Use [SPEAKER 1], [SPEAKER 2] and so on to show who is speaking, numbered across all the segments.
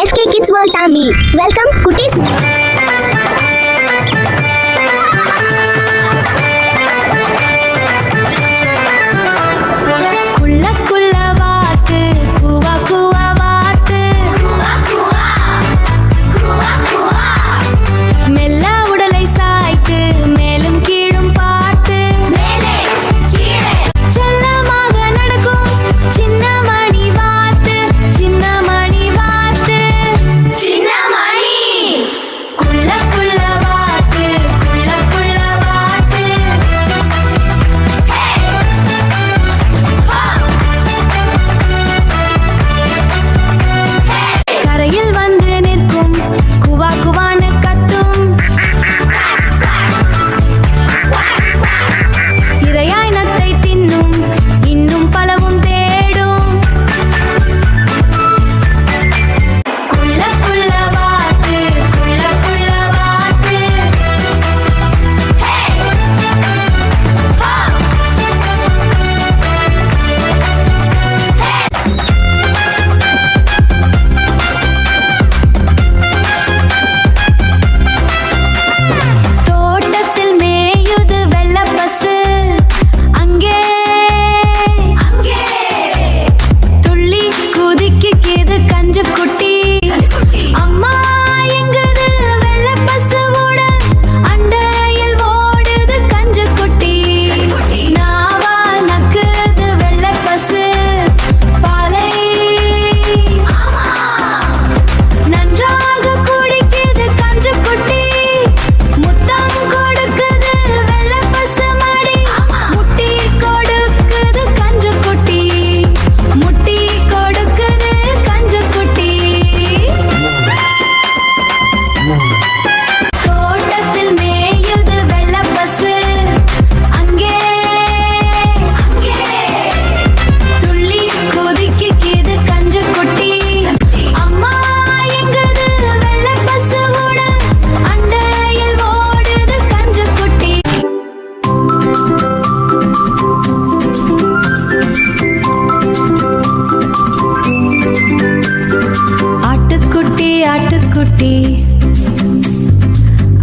[SPEAKER 1] SK Kids World Family. Welcome, Kutis.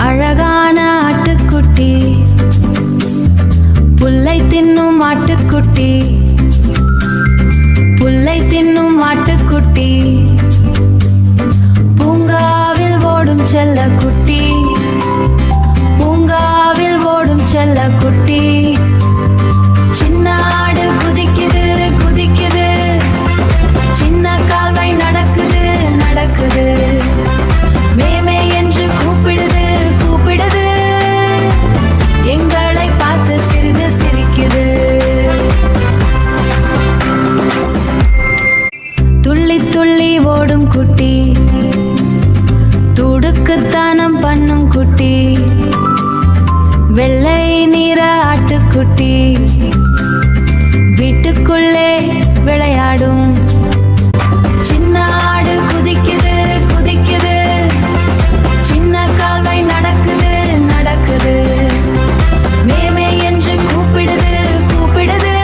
[SPEAKER 2] அழகான ஆட்டுக்குட்டி, புல்லை தின்னும் ஆட்டுக்குட்டி, புல்லை தின்னும் ஆட்டுக்குட்டி, பூங்காவில் ஓடும் செல்ல குட்டி, பூங்காவில் ஓடும் செல்ல குட்டி. சின்ன ஆடு குதிக்குது குதிக்குது, சின்ன கால்வாய் நடக்குது நடக்குது, மேமே என்று கூப்பிடுது கூப்பிடுது, எங்களை பார்த்து சிறிது சிரிக்குது. துள்ளி துள்ளி ஓடும் குட்டி, துடுக்குத்தானம் பண்ணும் குட்டி, வெள்ளை நிற ஆட்டுக்குட்டி, வீட்டுக்குள்ளே விளையாடும். சின்ன ஆடு குதிக்குது குதிக்குது, சின்ன கால்வாய் நடக்குது நடக்குது, மேமே என்று கூப்பிடுது கூப்பிடுது,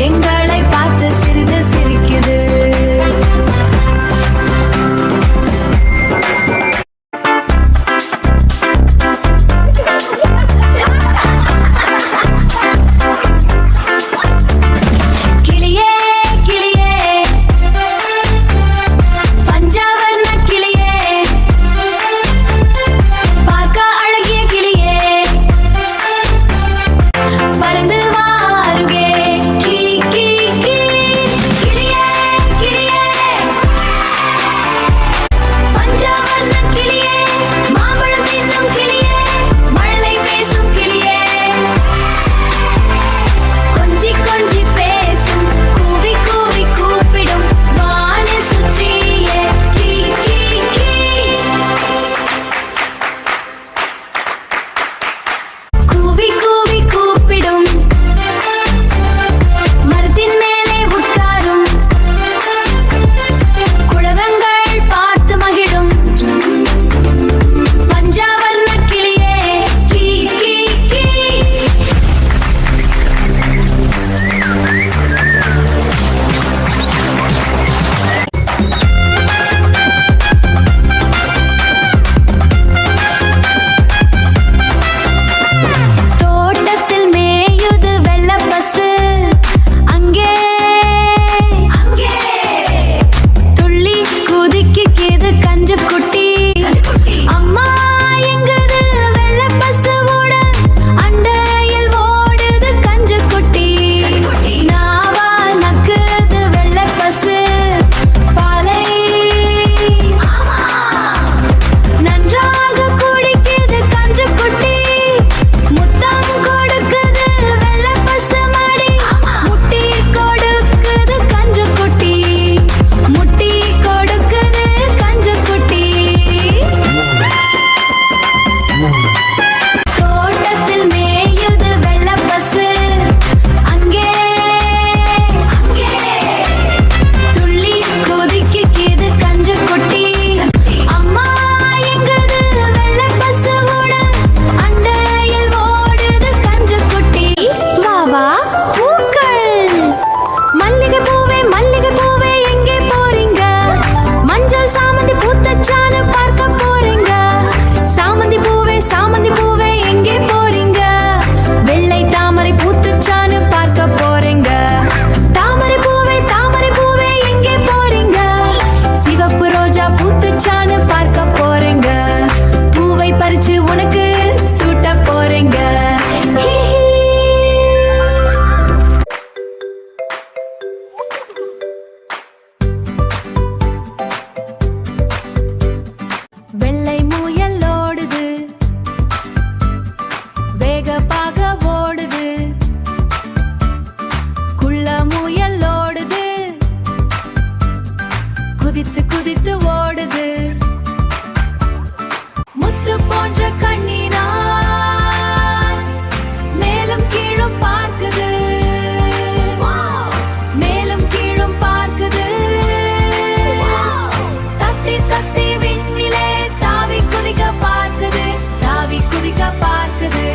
[SPEAKER 2] எங்களை பார்த்து சிறிது சிரிக்குது. கிளியே கிளியே போன்ற கண்ணினால் மேலும் கீழும் பார்க்குது, மேலும் கீழும் பார்க்குது. தத்தி தத்தி விண்ணிலே தாவி குதிக்க பார்க்குது, தாவி குதிக்க பார்க்குது.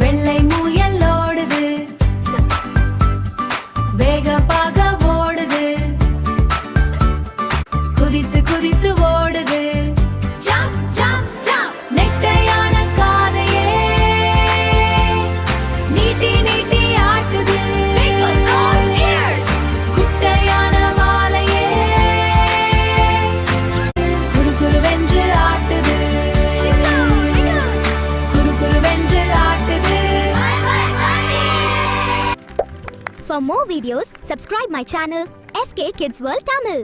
[SPEAKER 2] வெள்ளை முயல் ஓடுது, வேகமாக ஓடுது, குதித்து குதித்து ஓடுது. Jump jump jump. நெட்டையான காதையே நீட்டி நீட்டி ஆட்டுது, குட்டையான வாலையே குறுகுறுவென்று ஆட்டுது, குறுகுறுவென்று ஆட்டுது.
[SPEAKER 1] For more videos, subscribe my channel SK Kids World Tamil.